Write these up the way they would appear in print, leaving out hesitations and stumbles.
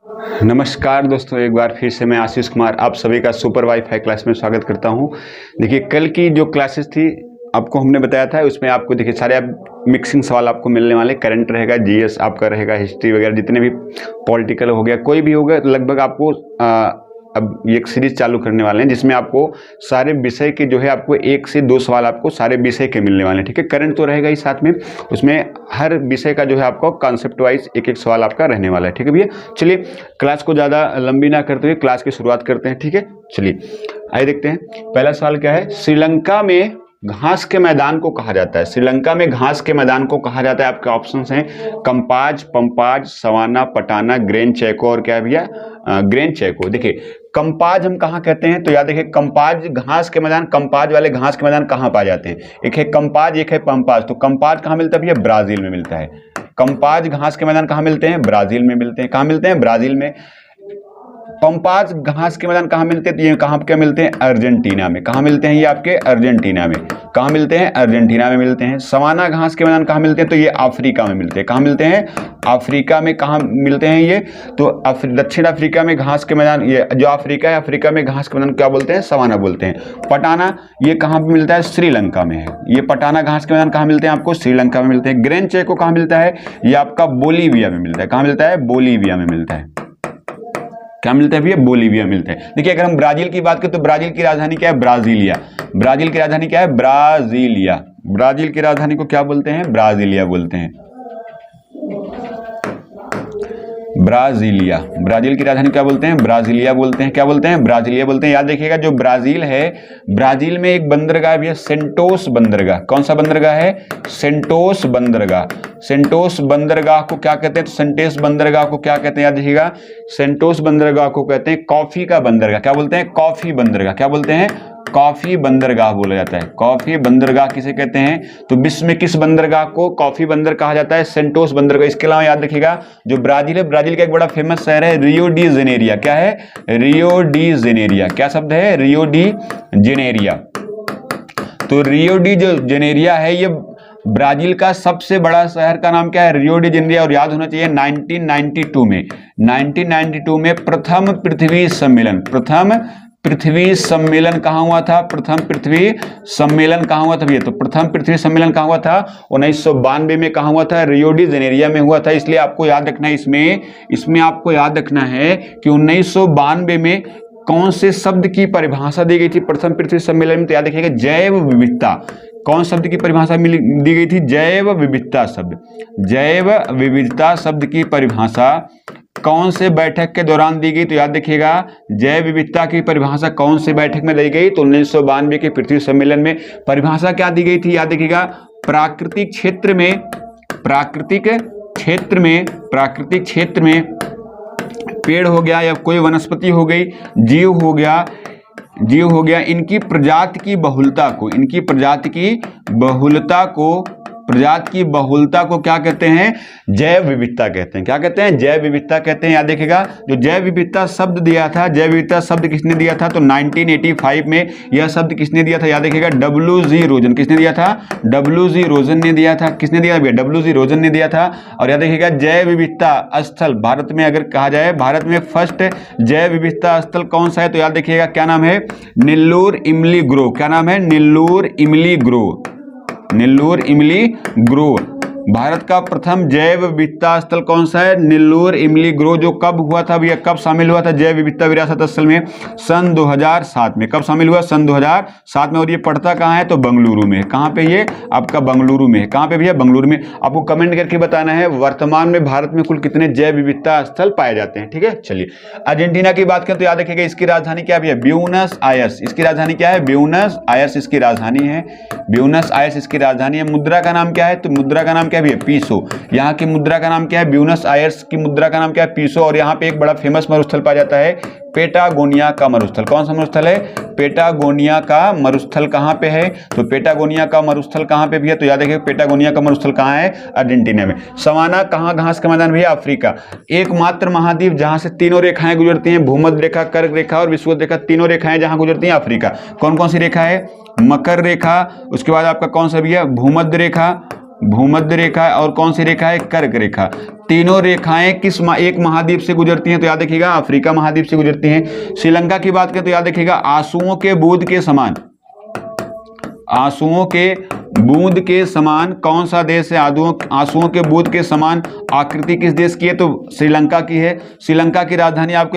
नमस्कार दोस्तों, एक बार फिर से मैं आशीष कुमार आप सभी का सुपर वाईफाई क्लास में स्वागत करता हूं। देखिए, कल की जो क्लासेस थी आपको हमने बताया था, उसमें आपको देखिए सारे आप मिक्सिंग सवाल आपको मिलने वाले। करंट रहेगा, जीएस आपका रहेगा, हिस्ट्री वगैरह जितने भी पॉलिटिकल हो गया, कोई भी होगा, लगभग आपको अब ये एक सीरीज चालू करने वाले हैं जिसमें आपको सारे विषय के जो है आपको 1 से 2 सवाल आपको सारे विषय के मिलने वाले हैं। ठीक है, करंट तो रहेगा ही साथ में, उसमें हर विषय का जो है आपको कॉन्सेप्ट वाइज एक एक सवाल आपका रहने वाला है। ठीक है भैया, चलिए क्लास को ज़्यादा लंबी ना करते हुए क्लास की शुरुआत करते हैं। ठीक है, चलिए आइए देखते हैं। पहला सवाल क्या है, श्रीलंका में घास के मैदान को कहा जाता है। श्रीलंका में घास के मैदान को कहा जाता है। आपके ऑप्शंस हैं कंपाज, पंपाज, सवाना, पटाना, ग्रेन चैको और क्या है भैया, ग्रेन चैको। देखिए कंपाज हम कहाँ कहते हैं, तो याद देखिए कंपाज घास के मैदान, कंपाज वाले घास के मैदान कहाँ पाए जाते हैं, एक है कंपाज एक है पंपाज। तो कंपाज कहाँ मिलता है भैया, ब्राजील में मिलता है। कंपाज घास के मैदान कहाँ मिलते हैं, ब्राजील में मिलते हैं। कहाँ मिलते हैं, ब्राजील में। पंपाज घास के मैदान कहाँ मिलते हैं, तो ये कहाँ क्या मिलते हैं, अर्जेंटीना में। कहाँ मिलते हैं ये आपके, अर्जेंटीना में। कहाँ मिलते हैं, अर्जेंटीना में मिलते हैं। सवाना घास के मैदान कहाँ मिलते हैं, तो ये अफ्रीका में मिलते हैं। कहाँ मिलते हैं, अफ्रीका में। कहाँ मिलते हैं ये, तो दक्षिण अफ्रीका में घास के मैदान, ये जो अफ्रीका है, अफ्रीका में घास के मैदान क्या बोलते हैं, सवाना बोलते हैं। पटाना ये कहाँ पे मिलता है, श्रीलंका में है। ये पटाना घास के मैदान कहाँ मिलते हैं आपको, श्रीलंका में मिलते हैं। ग्रेन चैको कहाँ मिलता है, ये आपका बोलीविया में मिलता है। कहाँ मिलता है, बोलीविया में मिलता है। क्या मिलता है भैया, बोलीविया मिलता है। देखिए अगर हम ब्राजील की बात करें तो ब्राजील की राजधानी क्या है, ब्राजीलिया। ब्राजील की राजधानी क्या है, ब्राजीलिया। ब्राजील की राजधानी को क्या बोलते हैं, ब्राजीलिया बोलते हैं। ब्राजीलिया, ब्राजील की राजधानी क्या बोलते हैं, ब्राजीलिया बोलते हैं। क्या बोलते हैं, ब्राजीलिया बोलते हैं। याद रखिएगा जो ब्राजील है, ब्राजील में एक बंदरगाह भी है, सेंटोस बंदरगाह। कौन सा बंदरगाह है, सेंटोस बंदरगाह। सेंटोस बंदरगाह को क्या कहते हैं, तो सेंटोस बंदरगाह को क्या कहते हैं, याद रखिएगा सेंटोस बंदरगाह को कहते हैं कॉफी का बंदरगाह। क्या बोलते हैं, कॉफी बंदरगाह। क्या बोलते हैं, कॉफी बंदरगाह बोला जाता है। कॉफी बंदरगाह किसे कहते हैं, तो विश्व में किस बंदरगाह को कॉफी बंदर कहा जाता है, सेंटोस बंदरगाह। इसके अलावा याद रखिएगा जो ब्राजील है, ब्राजील का एक बड़ा फेमस शहर है रियो डी जेनेरिया। क्या है, रियो डी जेनेरिया। क्या शब्द है, रियो डी जेनेरिया। तो रियो डी जो जेनेरिया है, ये ब्राजील का सबसे बड़ा शहर का नाम क्या है, रियो डी जेनेरिया। और याद होना चाहिए 1992 में प्रथम पृथ्वी सम्मेलन, प्रथम पृथ्वी सम्मेलन कहाँ हुआ था, प्रथम पृथ्वी सम्मेलन कहाँ हुआ था भैया, तो प्रथम पृथ्वी सम्मेलन कहाँ हुआ था, 1992 में कहाँ हुआ था, रियो डी जेनेरिया में हुआ था। इसलिए आपको याद रखना है, इसमें आपको याद रखना है कि 1992 में कौन से शब्द की परिभाषा दी गई थी प्रथम पृथ्वी सम्मेलन में, तो याद रखिएगा जैव विविधता। कौन शब्द की परिभाषा दी गई थी, जैव विविधता शब्द। जैव विविधता शब्द की परिभाषा कौन से बैठक के दौरान दी गई, तो याद रखिएगा जैव विविधता की परिभाषा कौन से बैठक में दी गई, तो 1992 के पृथ्वी सम्मेलन में। परिभाषा क्या दी गई थी, याद रखिएगा प्राकृतिक क्षेत्र में, प्राकृतिक क्षेत्र में पेड़ हो गया या कोई वनस्पति हो गई, जीव हो गया, इनकी प्रजाति की बहुलता को क्या कहते हैं, जैव विविधता कहते हैं। क्या कहते हैं, जैव विविधता कहते हैं। याद देखिएगा जो जैव विविधता शब्द दिया था, जैव विविधता शब्द किसने दिया था, तो 1985 में यह शब्द किसने दिया था, याद देखिएगा WG रोजन। किसने दिया था, WG रोजन ने दिया था। किसने दिया भैया, WG रोजन ने दिया था। और याद देखिएगा जैव विविधता स्थल भारत में अगर कहा जाए, भारत में फर्स्ट जैव विविधता स्थल कौन सा है, तो याद देखिएगा क्या नाम है, नेल्लोर इमली ग्रोव। क्या नाम है, नेल्लोर इमली ग्रोव। नेल्लोर इमली ग्रोव भारत का प्रथम जैव विविधता स्थल कौन सा है, नेल्लोर इमली ग्रोव। जो कब हुआ था भैया, कब शामिल हुआ था जैव विविधता विरासत स्थल में, सन 2007 में। कब शामिल हुआ, सन 2007 में। और ये पड़ता कहाँ है, तो बेंगलुरु में। कहाँ पे, ये आपका बेंगलुरु में है। कहाँ पे भैया, बेंगलुरु में। आपको कमेंट करके बताना है वर्तमान में भारत में कुल कितने जैव विविधता स्थल पाए जाते हैं। ठीक है, चलिए अर्जेंटीना की बात करें तो याद रखिएगा इसकी राजधानी क्या है, ब्यूनस आयर्स। इसकी राजधानी क्या है, ब्यूनस आयर्स इसकी राजधानी है। ब्यूनस आयर्स इसकी राजधानी है। मुद्रा का नाम क्या है, तो मुद्रा का नाम क्या है, पीसो। यहाँ की मुद्रा का नाम क्या है, ब्यूनस आयर्स की मुद्रा का नाम क्या है, पीसो। और यहाँ पे एक बड़ा फेमस मरुस्थल पाया जाता है, पेटागोनिया का मरुस्थल। कौन सा मरुस्थल है, पेटागोनिया का मरुस्थल। कहाँ पे है, तो पेटागोनिया का मरुस्थल कहाँ पे भी है, तो याद रखिए पेटागोनिया का मरुस्थल कहाँ है, अर्जेंटीना में। सवाना कहाँ घास का मैदान भैया, अफ्रीका। एकमात्र महाद्वीप जहाँ से तीनों रेखाएं गुजरती हैं, भूमध्य रेखा, कर्क रेखा और विषुवत रेखा, तीनों रेखाएं जहाँ गुजरती हैं, अफ्रीका। कौन कौन सी रेखा है, मकर रेखा, उसके बाद आपका कौन सा भैया, भूमध्य रेखा, भूमध्य रेखा और कौन सी रेखा है, कर्क रेखा। तीनों रेखाएं किस एक महाद्वीप से गुजरती हैं, तो याद रखिएगा अफ्रीका महाद्वीप से गुजरती हैं। श्रीलंका की बात करें तो याद रखिएगा आंसुओं के बूंद के समान, आंसुओं के बूंद के समान कौन सा देश है, आंसुओं के बूंद के समान आकृति किस देश की है, तो श्रीलंका की है। श्रीलंका की राजधानी आपको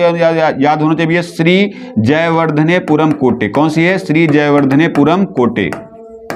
याद होना चाहिए श्री जयवर्धनेपुरम कोटे। कौन सी है, श्री जयवर्धनेपुरम कोटे,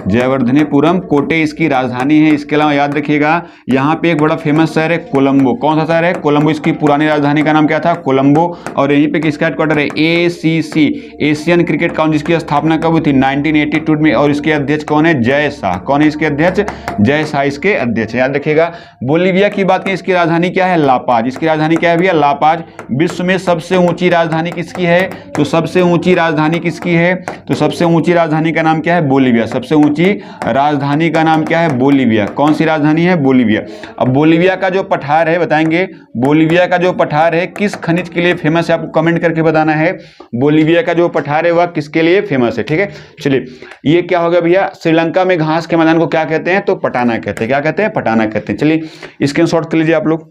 जयवर्धनेपुरम कोटे इसकी राजधानी है। इसके अलावा याद रखिएगा यहाँ पे एक बड़ा फेमस शहर है कोलंबो। कौन सा शहर है, कोलंबो। इसकी पुरानी राजधानी का नाम क्या था, कोलंबो। और यहीं पे किसका हेडक्वार्टर है, ACC, एशियन क्रिकेट काउंसिल, जिसकी स्थापना कब हुई थी, 1982 में। और इसके अध्यक्ष कौन है, जय शाह। कौन है इसके अध्यक्ष, जय शाह इसके अध्यक्ष। याद रखिएगा। बोलीविया की बात करें, इसकी राजधानी क्या है, लापाज। इसकी राजधानी क्या है भैया, लापाज। विश्व में सबसे ऊंची राजधानी किसकी है, तो सबसे ऊंची राजधानी किसकी है, तो सबसे ऊंची राजधानी का नाम क्या है, बोलीविया। सबसे ऊंची राजधानी का नाम क्या है, बोलीविया। कौन सी राजधानी है, बोलीविया। अब बोलीविया का जो पठार है, बताएंगे बोलीविया का जो पठार है किस खनिज के लिए फेमस है, आपको कमेंट करके बताना है। बोलीविया का जो पठार है वह किसके लिए फेमस है, ठीक है। चलिए ये क्या होगा भैया, श्रीलंका में घास के मैदान को क्या कहते हैं, तो पटाना कहते हैं। क्या कहते हैं, पटाना कहते हैं। चलिए स्क्रीनशॉट कर लीजिए आप लोग।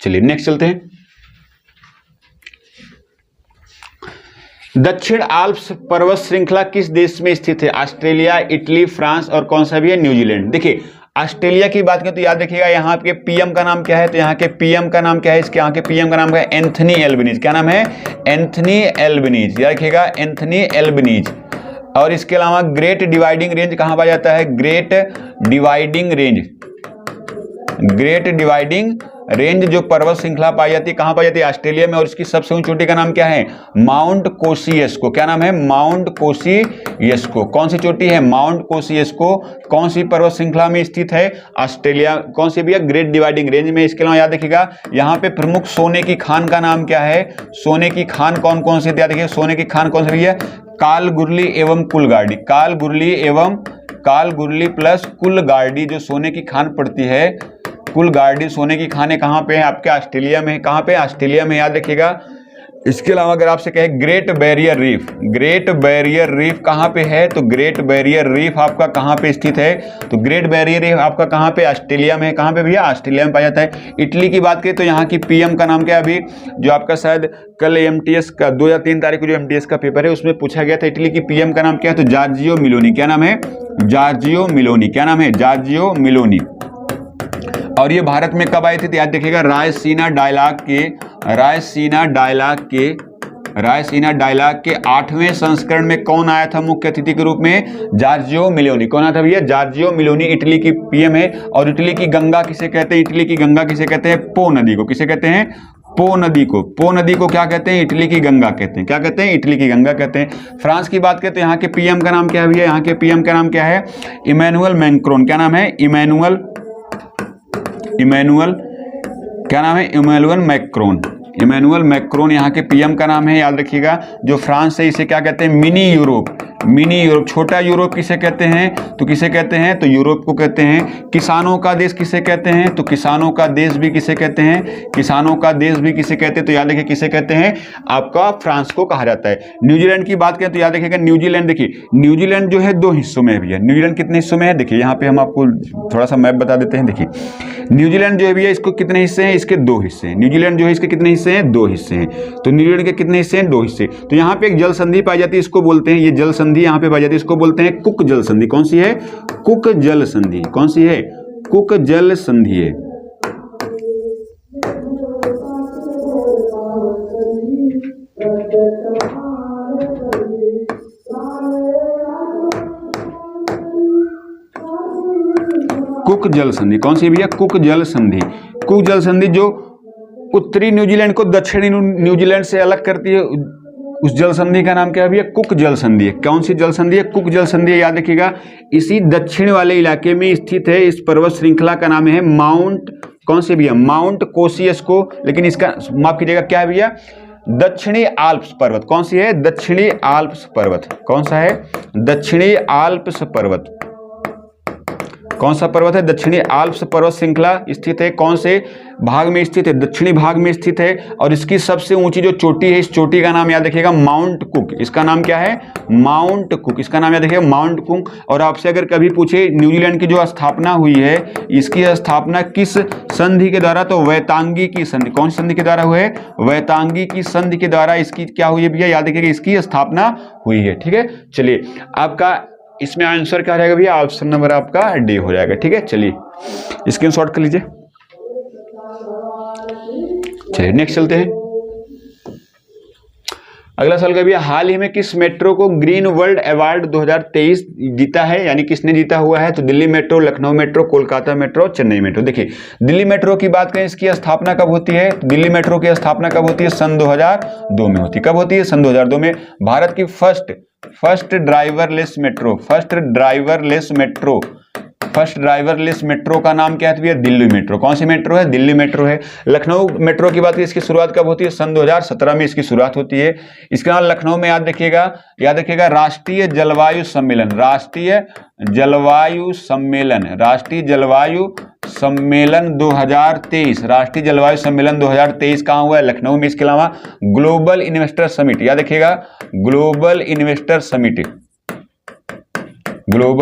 चलिए नेक्स्ट चलते हैं। दक्षिण आल्प्स पर्वत श्रृंखला किस देश में स्थित है, ऑस्ट्रेलिया, इटली, फ्रांस और कौन सा भी है, न्यूजीलैंड। देखिए ऑस्ट्रेलिया की बात करें तो याद रखिएगा यहाँ के पीएम का नाम क्या है, तो यहाँ के पीएम का नाम क्या है, इसके यहाँ के पीएम का नाम क्या है, एंथनी एल्बनीज। क्या नाम है, एंथनी एल्बनीज। याद रखिएगा एंथनी एल्बनीज। और इसके अलावा ग्रेट डिवाइडिंग रेंज कहाँ पाया जाता है, great dividing range, great dividing range जो पर्वत श्रृंखला पाई जाती है कहां पाई जाती है, ऑस्ट्रेलिया में। और इसकी सबसे ऊंची चोटी का नाम क्या है, माउंट कोसियस्को। क्या नाम है, माउंट कोसियस्को। कौन सी चोटी है, माउंट कोसियस्को। कौन सी पर्वत श्रृंखला में स्थित है, ऑस्ट्रेलिया। कौन सी भी है, ग्रेट डिवाइडिंग रेंज में। इसके अलावा याद रखिएगा यहाँ पे प्रमुख सोने की खान का नाम क्या है, सोने की खान कौन कौन सी, याद रखिए सोने की खान कौन सी है, कालगुरली एवं कुलगार्डी। कालगुरली एवं कालगुरली प्लस कुलगार्डी जो सोने की खान पड़ती है, कुलगार्डी सोने की खाने कहाँ पे है, आपके ऑस्ट्रेलिया में। कहाँ पे, ऑस्ट्रेलिया में। याद रखिएगा। इसके अलावा अगर आपसे कहे great barrier reef, great barrier reef कहाँ पे है, तो ग्रेट बैरियर रीफ आपका कहाँ पे स्थित है, तो ग्रेट बैरियर रीफ आपका कहाँ पे, ऑस्ट्रेलिया में। कहाँ पे भैया, ऑस्ट्रेलिया में पाया जाता है। इटली की बात करें तो यहाँ की पीएम का नाम क्या है, अभी जो आपका शायद कल एमटीएस का 2 या 3 तारीख को जो एमटीएस का पेपर है उसमें पूछा गया था, इटली की पीएम का नाम क्या है, तो जॉर्जियो मेलोनी। क्या नाम है, जॉर्जियो मेलोनी। क्या नाम है, जॉर्जियो मेलोनी। और ये भारत में कब आए थे, तो याद रखिएगा रायसीना डायलॉग के 8वें संस्करण में कौन आया था मुख्य अतिथि के रूप में, जॉर्जियो मेलोनी। कौन आया था भैया, जॉर्जियो मेलोनी। इटली की पीएम है। और इटली की गंगा किसे कहते हैं, इटली की गंगा किसे कहते हैं, पो नदी को। किसे कहते हैं, पो नदी को। पो नदी को क्या कहते हैं, इटली की गंगा कहते हैं। क्या कहते हैं, इटली की गंगा कहते हैं। फ्रांस की बात करें तो यहाँ के पीएम का नाम क्या है भैया, यहाँ के पीएम का नाम क्या है, इमैनुअल मैक्रोन। क्या नाम है, इमैनुअल क्या नाम है, इमैनुअल मैक्रोन। इमैनुअल मैक्रोन यहाँ के पीएम का नाम है। याद रखिएगा। जो फ्रांस है इसे क्या कहते हैं, मिनी यूरोप। मिनी यूरोप, छोटा यूरोप किसे कहते हैं, तो किसे कहते हैं, तो यूरोप को कहते हैं। किसानों का देश किसे कहते हैं, तो किसानों का देश भी किसे कहते हैं, किसानों का देश भी किसे कहते हैं, तो याद रखिए किसे कहते हैं, आपका फ्रांस को कहा जाता है। न्यूजीलैंड की बात करें तो याद रखिएगा न्यूजीलैंड। देखिए न्यूजीलैंड जो है 2 हिस्सों में है भैया। न्यूजीलैंड कितने हिस्सों में है, देखिए यहाँ पे हम आपको थोड़ा सा मैप बता देते हैं। देखिए न्यूजीलैंड जो है भैया इसको कितने हिस्से हैं, इसके 2 हिस्से हैं। न्यूजीलैंड जो है इसके कितने हिस्से हैं, 2 हिस्से हैं। तो न्यूजीलैंड के कितने हिस्से हैं, 2 हिस्से। तो यहाँ पे एक जल संधि पाई जाती है, इसको बोलते हैं, ये जल संधि यहाँ पे पाई जाती है, इसको बोलते हैं कुक जल संधि। कौन सी है, कुक जल संधि। कौन सी है, कुक जल संधि है। कुक जल संधि कौन सी भैया, कुक जल संधि। कुक जल संधि जो उत्तरी न्यूजीलैंड को दक्षिणी न्यूजीलैंड से अलग करती है, उस जल संधि का नाम क्या है भैया, कुक जल संधि है। कौन सी जल संधि है, कुक जल संधि है। याद रखिएगा इसी दक्षिण वाले इलाके में स्थित है। इस पर्वत श्रृंखला का नाम है माउंट, कौन से भैया, माउंट कोसियस्को। लेकिन इसका माफ कीजिएगा क्या है भैया, दक्षिणी आल्प्स पर्वत। कौन सी है, दक्षिणी आल्प्स पर्वत। कौन सा है, दक्षिणी आल्प्स पर्वत। कौन सा पर्वत है? दक्षिणी आल्प्स पर्वत श्रृंखला स्थित है। कौन से भाग में स्थित है? दक्षिणी भाग में स्थित है। और इसकी सबसे ऊंची जो चोटी है, इस चोटी का नाम याद रखिएगा माउंट कुक। इसका नाम क्या है? Mount cook. इसका नाम याद रखिएगा माउंट कुक। और आपसे अगर कभी पूछे न्यूजीलैंड की जो स्थापना हुई है, इसकी स्थापना किस संधि के द्वारा? तो वैतांगी की संधि। कौन सी संधि के द्वारा हुई है? वैतांगी की संधि के द्वारा इसकी क्या हुई है भैया? याद रखिएगा इसकी स्थापना हुई है। ठीक है, चलिए आपका इसमें आंसर क्या रहेगा भैया? ऑप्शन नंबर आपका डी हो जाएगा। ठीक है, चलिए स्क्रीनशॉट कर लीजिए। चलिए नेक्स्ट चलते हैं। अगला सवाल का भैया, हाल ही में किस मेट्रो को ग्रीन वर्ल्ड अवार्ड 2023 जीता है? यानी किसने जीता हुआ है? तो Delhi metro, Lucknow metro, Kolkata metro, Chennai metro. देखिए दिल्ली मेट्रो की बात करें, इसकी स्थापना कब होती है? दिल्ली मेट्रो की स्थापना कब होती है? सन 2002 में होती है। कब होती है? सन 2002 में। भारत की first driverless metro, first driverless metro का नाम क्या है भैया? दिल्ली मेट्रो। कौन सी मेट्रो है? दिल्ली मेट्रो है। लखनऊ मेट्रो की बात करें, इसकी शुरुआत कब होती है? सन 2017 में इसकी शुरुआत होती है। इसके बाद लखनऊ में याद रखिएगा राष्ट्रीय जलवायु सम्मेलन, राष्ट्रीय जलवायु सम्मेलन 2023, राष्ट्रीय जलवायु सम्मेलन 2023 कहां हुआ है? लखनऊ में। इसके अलावा ग्लोबल इन्वेस्टर समिट, याद रखिएगा ग्लोबल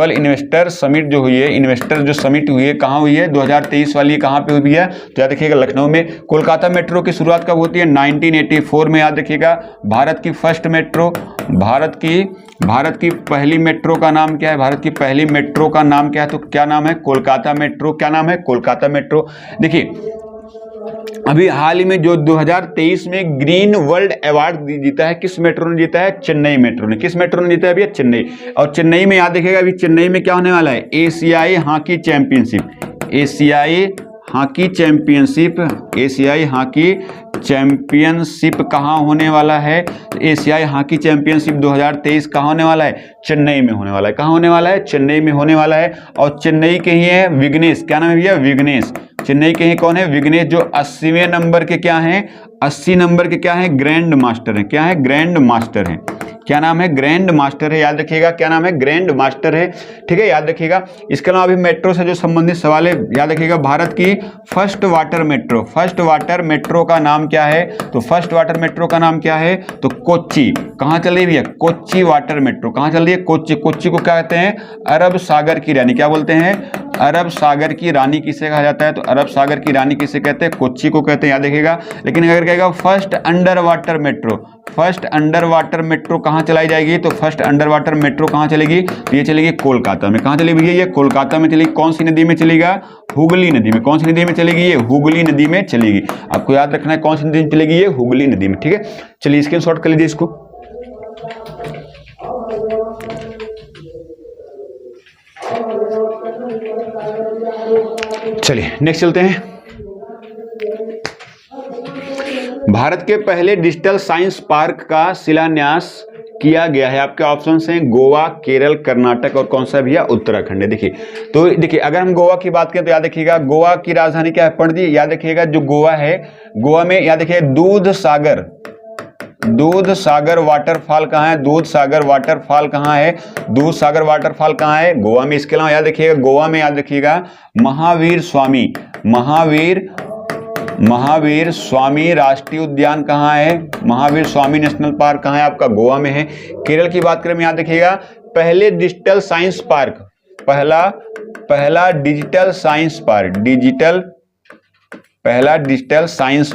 इन्वेस्टर समिट जो हुई है, इन्वेस्टर जो समिट हुई है कहां हुई है? 2023 वाली कहां पे हुई है? तो याद रखिएगा लखनऊ में। कोलकाता मेट्रो की शुरुआत कब होती है? 1984 में। याद रखिएगा भारत की फर्स्ट मेट्रो, भारत की पहली मेट्रो का नाम क्या है? भारत की पहली मेट्रो का नाम क्या है? तो क्या नाम है? कोलकाता मेट्रो। क्या नाम है? कोलकाता मेट्रो। देखिए अभी हाल ही में जो 2023 में ग्रीन वर्ल्ड अवार्ड जीता है, किस मेट्रो ने जीता है? चेन्नई मेट्रो ने। किस मेट्रो ने जीता है भैया? चेन्नई। और चेन्नई में याद रखिएगा अभी चेन्नई में क्या होने वाला है? एशियाई हॉकी चैंपियनशिप कहाँ होने वाला है? एशियाई हॉकी चैंपियनशिप 2023 कहाँ होने वाला है? चेन्नई में होने वाला है। कहाँ होने वाला है? चेन्नई में होने वाला है। और चेन्नई के ही है विघ्नेश। क्या नाम है भैया? विघ्नेश। चेन्नई के ही कौन है? विघ्नेश, जो 80वें नंबर के क्या हैं? 80 नंबर के क्या है? ग्रैंड मास्टर है। क्या है? ग्रैंड मास्टर है। क्या नाम है? ग्रैंड मास्टर है। याद रखिएगा क्या नाम है? ग्रैंड मास्टर है। ठीक है, याद रखिएगा। इसके अलावा अभी मेट्रो से जो संबंधित सवाल है, याद रखिएगा भारत की फर्स्ट वाटर मेट्रो का नाम क्या है? तो फर्स्ट वाटर मेट्रो का नाम क्या है? तो कोच्चि। कहाँ चल रही है भैया? Kochi water metro. कहाँ चल रही है? कोच्चि। कोच्चि को क्या कहते हैं? अरब सागर की रानी। क्या बोलते हैं? अरब सागर की रानी किसे कहा जाता है? तो अरब सागर की रानी किसे कहते हैं? कोच्चि को कहते हैं। याद रखिएगा। लेकिन अगर कहेगा फर्स्ट अंडर वाटर मेट्रो कहाँ चलाई जाएगी? तो फर्स्ट अंडर वाटर मेट्रो कहाँ चलेगी? तो ये चलेगी कोलकाता में। कहाँ चलेगी भैया? ये कोलकाता में चलेगी। कौन सी नदी में चलेगा? हुगली नदी में। कौन सी नदी में चलेगी? ये हुगली नदी में चलेगी। आपको याद रखना है कौन सी नदी में चलेगी? ये हुगली नदी में। ठीक है, चलिए स्क्रीनशॉट कर लीजिए इसको। चलिए नेक्स्ट चलते हैं। भारत के पहले डिजिटल साइंस पार्क का शिलान्यास किया गया है। आपके ऑप्शन हैं गोवा, केरल, कर्नाटक और कौन सा भैया? उत्तराखंड है। देखिए तो देखिए अगर हम गोवा की बात करें तो याद रखिएगा गोवा की राजधानी क्या है? पणजी। याद रखिएगा जो गोवा है, गोवा में याद रखिएगा दूध सागर वाटरफॉल कहाँ है? दूध सागर वाटरफॉल कहाँ है? दूध सागर वाटरफॉल कहाँ है? गोवा में। इसके अलावा याद रखिएगा गोवा में याद रखिएगा महावीर स्वामी राष्ट्रीय उद्यान कहाँ है? महावीर स्वामी नेशनल पार्क कहाँ है? आपका गोवा में है। केरल की बात करें में याद रखिएगा पहला डिजिटल साइंस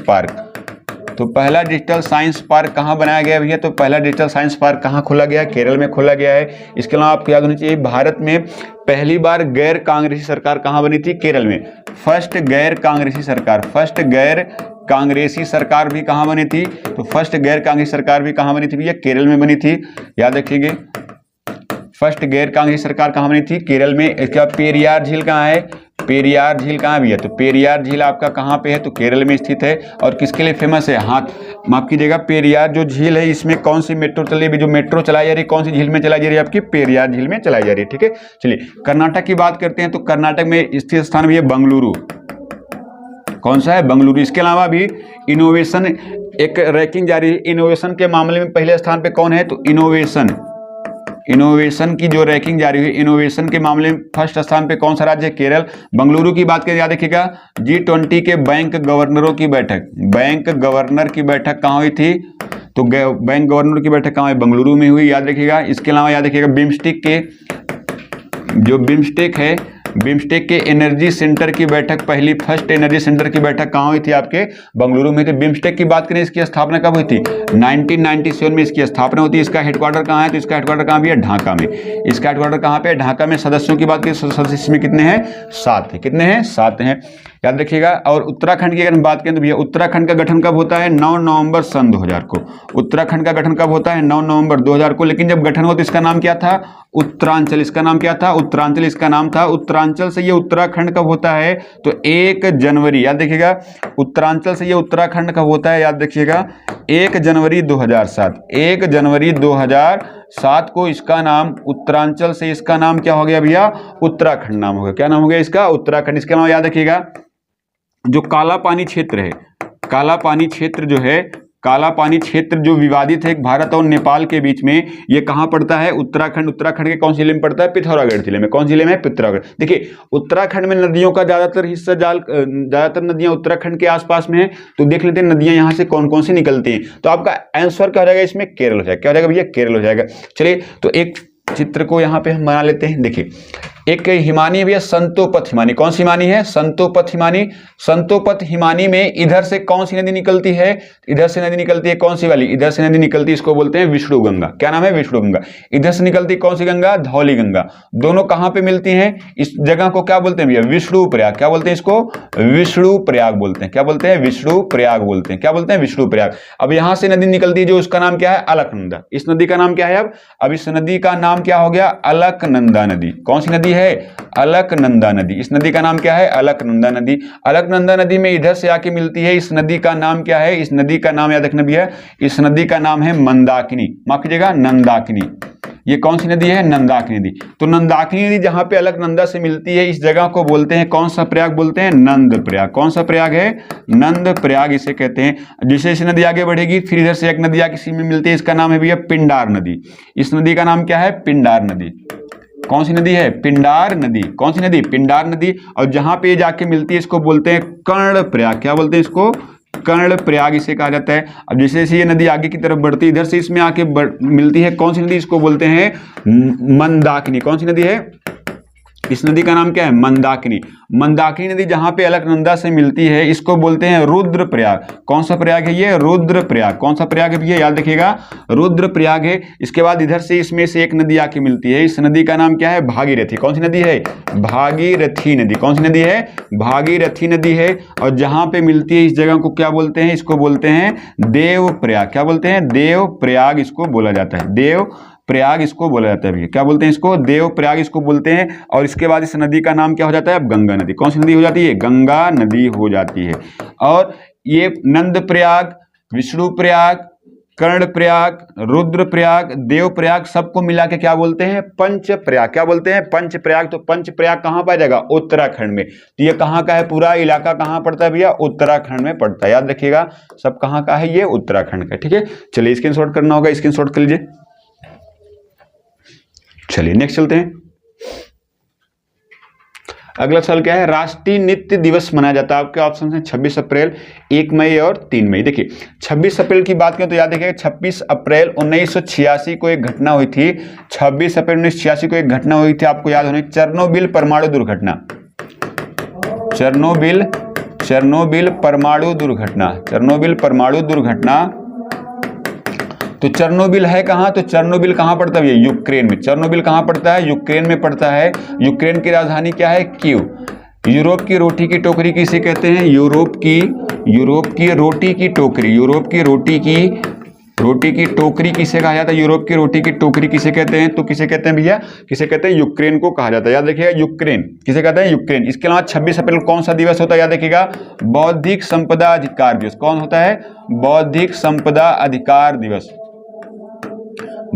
पार्क, तो पहला डिजिटल साइंस पार्क कहाँ बनाया गया भैया? तो पहला डिजिटल साइंस पार्क कहाँ खोला गया? केरल में खोला गया है। इसके अलावा आपको याद होनी चाहिए भारत में पहली बार गैर कांग्रेसी सरकार कहाँ बनी थी? केरल में। फर्स्ट गैर कांग्रेसी सरकार भी कहाँ बनी थी? तो फर्स्ट गैर कांग्रेसी सरकार भी कहाँ बनी थी भैया? केरल में बनी थी। याद रखिएगा फर्स्ट गैर कांग्रेसी सरकार कहाँ बनी थी? केरल में। इसके बाद पेरियार झील कहाँ है? पेरियार झील कहाँ भी है? तो पेरियार झील आपका कहाँ पे है? तो केरल में स्थित है। और किसके लिए फेमस है? माफ कीजिएगा, पेरियार जो झील है इसमें कौन सी मेट्रो चली है? जो मेट्रो चलाई जा रही है कौन सी झील में चलाई जा रही है? आपकी पेरियार झील में चलाई जा रही है। ठीक है, चलिए कर्नाटक की बात करते हैं तो कर्नाटक में स्थित स्थान भी है बंगलुरु। कौन सा है? बंगलुरु। इसके अलावा भी इनोवेशन एक रैंकिंग जारी है। इनोवेशन के मामले में पहले स्थान पे कौन है? तो इनोवेशन इनोवेशन की जो रैंकिंग जारी हुई, इनोवेशन के मामले में फर्स्ट स्थान पे कौन सा राज्य है? केरल। बेंगलुरु की बात करें, याद रखिएगा G20 के बैंक गवर्नरों की बैठक, बैंक गवर्नर की बैठक कहाँ हुई थी? तो बैंक गवर्नर की बैठक कहाँ हुई? बेंगलुरु में हुई, याद रखिएगा। इसके अलावा याद रखिएगा बिम्स्टेक के जो बिम्स्टेक है, बिम्स्टेक के एनर्जी सेंटर की बैठक, पहली फर्स्ट एनर्जी सेंटर की बैठक कहाँ हुई थी? आपके बेंगलुरु में थी। बिम्स्टेक की बात करें, इसकी स्थापना कब हुई थी? 1997 में इसकी स्थापना होती है। इसका हेडक्वार्टर कहाँ है? तो इसका हेडक्वार्टर कहाँ भी है? ढाका में। इसका हेडक्वार्टर कहाँ पे है? ढाका में। सदस्यों की बात करें, सदस्य इसमें कितने हैं? 7 हैं। कितने हैं? 7 हैं, याद रखिएगा। और उत्तराखंड की अगर हम बात करें तो भैया उत्तराखंड का गठन कब होता है? 9 नवंबर सन 2000 को। उत्तराखंड का गठन कब होता है? 9 नवंबर 2000 को। लेकिन जब गठन हुआ तो इसका नाम क्या था? उत्तरांचल। इसका नाम क्या था? उत्तरांचल इसका नाम था। उत्तरांचल से ये उत्तराखंड कब होता है? तो 1 जनवरी, याद रखिएगा। उत्तरांचल से ये उत्तराखंड कब होता है? याद रखिएगा 1 जनवरी 2007। 1 जनवरी 2007 को इसका नाम, उत्तरांचल से इसका नाम क्या हो गया भैया? उत्तराखंड नाम हो गया। क्या नाम हो गया इसका? उत्तराखंड। इसके अलावा याद रखिएगा जो काला पानी क्षेत्र है, काला पानी क्षेत्र जो है, काला पानी क्षेत्र जो विवादित है भारत और नेपाल के बीच में, ये कहाँ पड़ता है? उत्तराखंड। उत्तराखंड के कौन से जिले में पड़ता है? पिथौरागढ़ जिले में। कौन जिले में? पिथौरागढ़। देखिए उत्तराखंड में नदियों का ज्यादातर हिस्सा ज्यादातर नदियां उत्तराखंड के आसपास में है। तो देख लेते हैं नदियां यहाँ से कौन कौन सी निकलती हैं। तो आपका आंसर क्या हो जाएगा इसमें? केरल हो जाएगा। क्या हो जाएगा भैया? केरल हो जाएगा। चलिए तो एक चित्र को यहाँ पे हम बना लेते हैं। देखिए एक हिमानी है भैया, संतोपथ हिमानी। कौन सी हिमानी है? संतोपथ हिमानी। संतोपथ हिमानी में इधर से कौन सी नदी निकलती है? इधर से नदी निकलती है कौन सी वाली? इधर से नदी निकलती है, इसको बोलते हैं विष्णु गंगा। क्या नाम है? विष्णु गंगा। इधर से निकलती कौन सी गंगा? धौली गंगा। दोनों कहां पे मिलती हैं? इस जगह को क्या बोलते हैं भैया? विष्णु प्रयाग। क्या बोलते हैं इसको? विष्णु प्रयाग बोलते हैं। क्या बोलते हैं? विष्णु प्रयाग बोलते हैं। क्या बोलते हैं? विष्णु प्रयाग। अब यहां से नदी निकलती है जो, उसका नाम क्या है? अलकनंदा। इस नदी का नाम क्या है? अब इस नदी का नाम क्या हो गया? अलकनंदा नदी। कौन सी नदी है? अलकनंदा नदी। इस नदी का नाम क्या है? अलकनंदा नदी। अलकनंदा नदी में इधर से आके मिलती है। इस नदी का नाम क्या है? इस नदी का नाम याद रखना भैया, इस नदी का नाम है मंदाकिनी। माफ कीजिएगा, नंदाकिनी। ये कौन सी नदी है? नंदाकिनी नदी। तो नंदाकिनी नदी जहां पे अलकनंदा से मिलती है, इस जगह को बोलते हैं कौन सा प्रयाग बोलते हैं? नंद प्रयाग। कौन सा प्रयाग है? नंद प्रयाग इसे कहते हैं। जैसे जैसे नदी आगे बढ़ेगी फिर इधर से एक नदी आके किसी में मिलती है, इसका नाम है भैया पिंडार नदी। इस नदी का नाम क्या है? पिंडार नदी। कौन सी नदी है? पिंडार नदी। कौन सी नदी? पिंडार नदी। और जहां पे जाके मिलती है इसको बोलते हैं कर्ण प्रयाग। क्या बोलते हैं इसको? कर्ण प्रयाग इसे कहा जाता है। अब जैसे जैसे ये नदी आगे की तरफ बढ़ती है, इधर से इसमें आके मिलती है कौन सी नदी? इसको बोलते हैं मंदाकिनी। कौन सी नदी है? इस नदी का नाम क्या है? मंदाकिनी। मंदाकिनी नदी जहां पे अलकनंदा से मिलती है, इसको बोलते हैं रुद्र प्रयाग। कौन सा प्रयाग है ये? रुद्र प्रयाग। कौन सा प्रयाग है भैया? याद रखिएगा, रुद्र प्रयाग है। इसके बाद इधर से इसमें से एक नदी आके मिलती है, इस नदी का नाम क्या है? भागीरथी। कौन सी नदी है? भागीरथी नदी। कौन सी नदी है? भागीरथी नदी है। और जहां पे मिलती है इस जगह को क्या बोलते हैं? इसको बोलते हैं देव प्रयाग। क्या बोलते हैं? देव प्रयाग इसको बोला जाता है। देव प्रयाग इसको बोला जाता है भैया। क्या बोलते हैं इसको? देव प्रयाग इसको बोलते हैं। और इसके बाद इस नदी का नाम क्या हो जाता है? अब गंगा नदी। कौन सी नदी हो जाती है? गंगा नदी हो जाती है। और ये नंद प्रयाग, विष्णु प्रयाग, कर्ण प्रयाग, रुद्र प्रयाग, देव प्रयाग सबको मिला के क्या बोलते हैं? पंच प्रयाग। क्या बोलते हैं? पंच प्रयाग। तो पंच प्रयाग कहां पाया जाएगा? उत्तराखंड में। तो ये कहां का है? पूरा इलाका कहां पड़ता है भैया? उत्तराखंड में पड़ता है। याद रखिएगा सब कहां का है? ये उत्तराखंड का। ठीक है, चलिए स्क्रीनशॉट करना होगा, स्क्रीनशॉट कर लीजिए। चलिए नेक्स्ट चलते हैं। अगला सवाल क्या है? राष्ट्रीय नृत्य दिवस मनाया जाता है। आपके ऑप्शन है 26 अप्रैल, 1 मई और 3 मई। देखिए 26 अप्रैल की बात करें तो याद रखिएगा 26 अप्रैल 1986 को एक घटना हुई थी। 26 अप्रैल 1986 को एक घटना हुई थी, आपको याद होनी, चेरनोबिल परमाणु दुर्घटना। चेरनोबिल परमाणु दुर्घटना। चेरनोबिल परमाणु दुर्घटना। तो चेरनोबिल है कहां? तो चेरनोबिल कहां पड़ता है? यूक्रेन में। चेरनोबिल कहां पड़ता है? यूक्रेन में पड़ता है। यूक्रेन की राजधानी क्या है? कीव। यूरोप की रोटी की टोकरी किसे कहते हैं? यूरोप की रोटी की टोकरी। यूरोप की रोटी की टोकरी किसे कहा जाता है? यूरोप की रोटी की टोकरी किसे कहते हैं? तो किसे कहते हैं भैया? किसे कहते हैं? यूक्रेन को कहा जाता है। याद रखिएगा यूक्रेन किसे कहते हैं? यूक्रेन। इसके अलावा 26 अप्रैल कौन सा दिवस होता है? याद रखिएगा बौद्धिक संपदा अधिकार दिवस। कौन होता है? बौद्धिक संपदा अधिकार दिवस।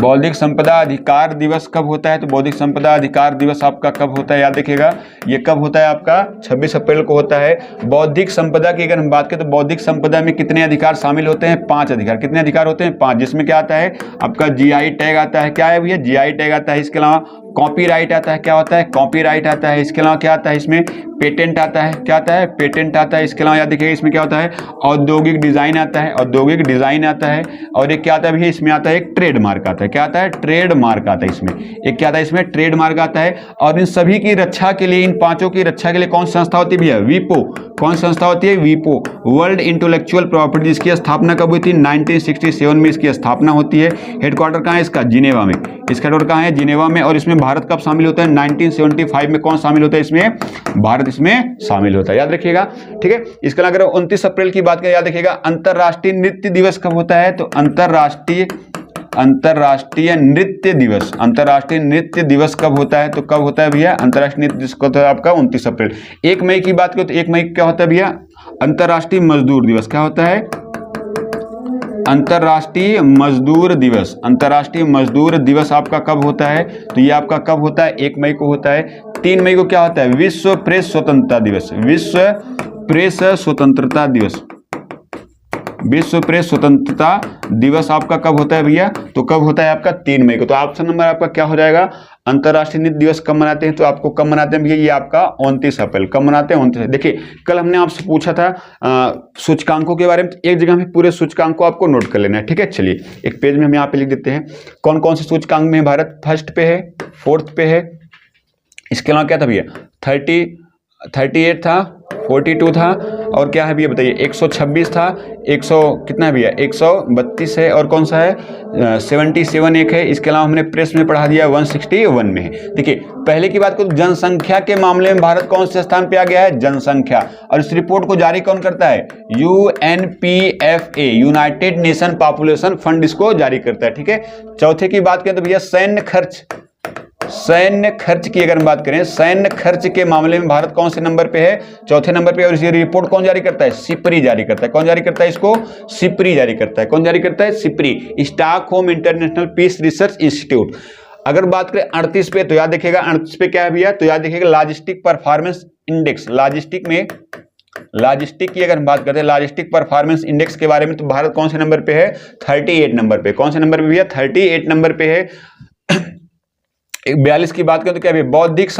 बौद्धिक संपदा अधिकार दिवस कब होता है? तो बौद्धिक संपदा अधिकार दिवस आपका कब होता है? याद रखिएगा ये कब होता है आपका 26 अप्रैल को होता है। बौद्धिक संपदा की अगर हम बात करें तो बौद्धिक संपदा में कितने अधिकार शामिल होते हैं? 5 अधिकार। कितने अधिकार होते हैं? 5, जिसमें क्या आता है आपका जीआई टैग आता है। क्या है भैया? जीआई टैग आता है। इसके अलावा कॉपीराइट आता है। क्या होता है? कॉपीराइट आता है। इसके अलावा क्या आता है? इसमें पेटेंट आता है। क्या आता है? पेटेंट आता है। इसके अलावा याद देखिए इसमें क्या होता है? औद्योगिक डिजाइन आता है। औद्योगिक डिजाइन आता है। और एक क्या आता है भैया? इसमें आता है एक ट्रेडमार्क आता है। क्या आता है? ट्रेडमार्क आता है। इसमें एक क्या आता है? इसमें ट्रेडमार्क आता है। और इन सभी की रक्षा के लिए, इन पांचों की रक्षा के लिए कौन सी संस्था होती है भैया? वीपो। कौन सी संस्था होती है? वीपो, वर्ल्ड इंटेलेक्चुअल प्रॉपर्टी। इसकी स्थापना कब हुई थी? 1967 में इसकी स्थापना होती है। हेडक्वार्टर कहाँ है इसका? जिनेवा में। इसका हेडक्वार्टर कहाँ है? जिनेवा में। और इसमें भारत कब शामिल होता है? 1975 में। कौन शामिल होता है इसमें? भारत इसमें शामिल होता है। याद रखिएगा, ठीक है। इसके अलावा अगर 29 अप्रैल की बात करें, याद रखिएगा अंतरराष्ट्रीय नृत्य दिवस कब होता है? तो अंतरराष्ट्रीय नृत्य दिवस। अंतरराष्ट्रीय नृत्य दिवस कब होता है? तो कब होता है भैया? अंतरराष्ट्रीय नृत्य दिवस कब होता है आपका? 29 अप्रैल। 1 मई की बात करें तो 1 मई क्या होता है भैया? अंतरराष्ट्रीय मजदूर दिवस। क्या होता है? अंतरराष्ट्रीय मजदूर दिवस। अंतरराष्ट्रीय मजदूर दिवस आपका कब होता है? तो ये आपका कब होता है? 1 मई को होता है। 3 मई को क्या होता है? विश्व प्रेस स्वतंत्रता दिवस। विश्व प्रेस स्वतंत्रता दिवस। विश्व प्रेस स्वतंत्रता दिवस आपका कब होता है भैया? तो कब होता है आपका? 3 मई को। तो ऑप्शन नंबर आपका क्या हो जाएगा? अंतरराष्ट्रीय नृत्य दिवस कब मनाते हैं? तो आपको कब मनाते हैं भैया? ये आपका 29 अप्रैल। कब मनाते हैं? 29। देखिए कल हमने आपसे पूछा था सूचकांकों के बारे में। एक जगह में पूरे सूचकांक को आपको नोट कर लेना है, ठीक है। चलिए एक पेज में हम यहाँ पे लिख देते हैं कौन कौन से सूचकांक में भारत फर्स्ट पे है, फोर्थ पे है। इसके अलावा क्या था भैया? 38 था, 42 था, और क्या है भैया बताइए? 126 था, 100 कितना है भैया? 132 है, और कौन सा है? 77 एक है। इसके अलावा हमने प्रेस में पढ़ा दिया 161 में है। देखिए पहले की बात करो, जनसंख्या के मामले में भारत कौन से स्थान पे आ गया है? जनसंख्या। और इस रिपोर्ट को जारी कौन करता है? UNPFA, United nation population fund इसको जारी करता है, ठीक है। चौथे की बात करें तो भैया सैन्य खर्च की अगर हम बात करें, सैन्य खर्च के मामले में भारत कौन से नंबर पे है? चौथे नंबर पे। और इसी रिपोर्ट कौन जारी करता है? सिप्री जारी करता है। कौन जारी करता है इसको? सिप्री जारी करता है। कौन जारी करता है? SIPRI, Stockholm International Peace Research Institute. अगर बात करें 38 पे, तो याद देखिएगा 38 पे क्या है भैया? तो याद देखिएगा लॉजिस्टिक परफॉर्मेंस इंडेक्स। लॉजिस्टिक की अगर हम बात करते हैं, लॉजिस्टिक परफॉर्मेंस इंडेक्स के बारे में, तो भारत कौन से नंबर पे है? 38 नंबर पे। कौन से नंबर पे भैया? 38 नंबर पे है। 42 की बात करें तो क्या है? बौद्धिक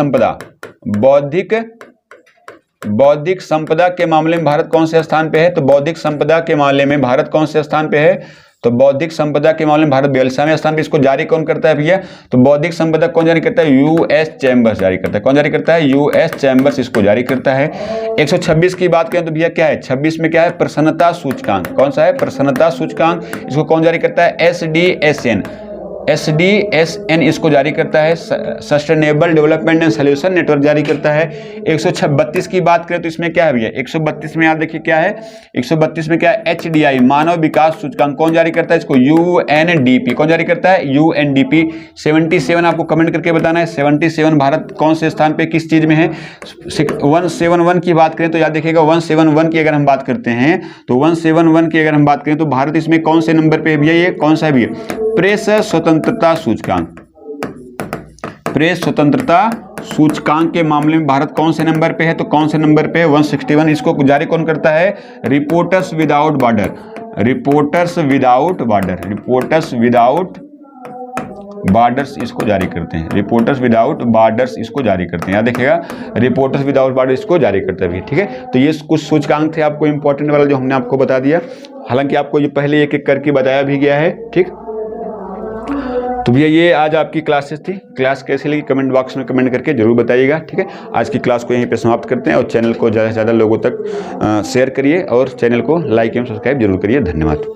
संपदा के मामले में भारत कौन से स्थान पे है? तो बौद्धिक संपदा के मामले में भारत कौन से स्थान पे है? तो बौद्धिक संपदा के मामले में भारत 42वें स्थान पे। इसको जारी कौन करता है भैया? तो बौद्धिक संपदा कौन जारी करता है? यूएस चैम्बर्स जारी करता है। कौन जारी करता है? यूएस चैम्बर्स इसको जारी करता है। 126 की बात करें तो भैया क्या है? 26 में क्या है? प्रसन्नता सूचकांक। कौन सा है? प्रसन्नता सूचकांक। इसको कौन जारी करता है? SDSN इसको जारी करता है। Sustainable development and solution network जारी करता है। 132 की बात करें तो इसमें क्या है भैया? 132 में याद देखिए क्या है? 132 में क्या है? HDI मानव विकास सूचकांक। कौन जारी करता है इसको? UNDP। कौन जारी करता है? UNDP। 77 आपको कमेंट करके बताना है। 77 भारत कौन से स्थान पे किस चीज में है? 171 की बात करें तो याद देखिएगा 171 की अगर हम बात करते हैं तो 171 की अगर हम बात करें तो भारत इसमें कौन से नंबर पे है भैया? ये कौन सा है भैया? प्रेस स्वतंत्रता सूचकांक। प्रेस स्वतंत्रता सूचकांक के मामले में भारत कौन से नंबर पे है? तो कौन से नंबर पे है? 161। इसको जारी कौन करता है? रिपोर्टर्स विदाउट बॉर्डर्स इसको जारी करते हैं। रिपोर्टर्स विदाउट बॉर्डर्स इसको जारी करते हैं। याद देखिएगा रिपोर्टर्स विदाउट बॉर्डर्स इसको जारी करते हैं, ठीक है। तो ये कुछ सूचकांक थे आपको इंपॉर्टेंट वाला जो हमने आपको बता दिया। हालांकि आपको ये पहले एक एक करके बताया भी गया है, ठीक। तो भैया ये आज आपकी क्लासेस थी। क्लास कैसी लगी कमेंट बॉक्स में कमेंट करके जरूर बताइएगा, ठीक है। आज की क्लास को यहीं पे समाप्त करते हैं और चैनल को ज़्यादा से ज़्यादा लोगों तक शेयर करिए और चैनल को लाइक एवं सब्सक्राइब जरूर करिए। धन्यवाद।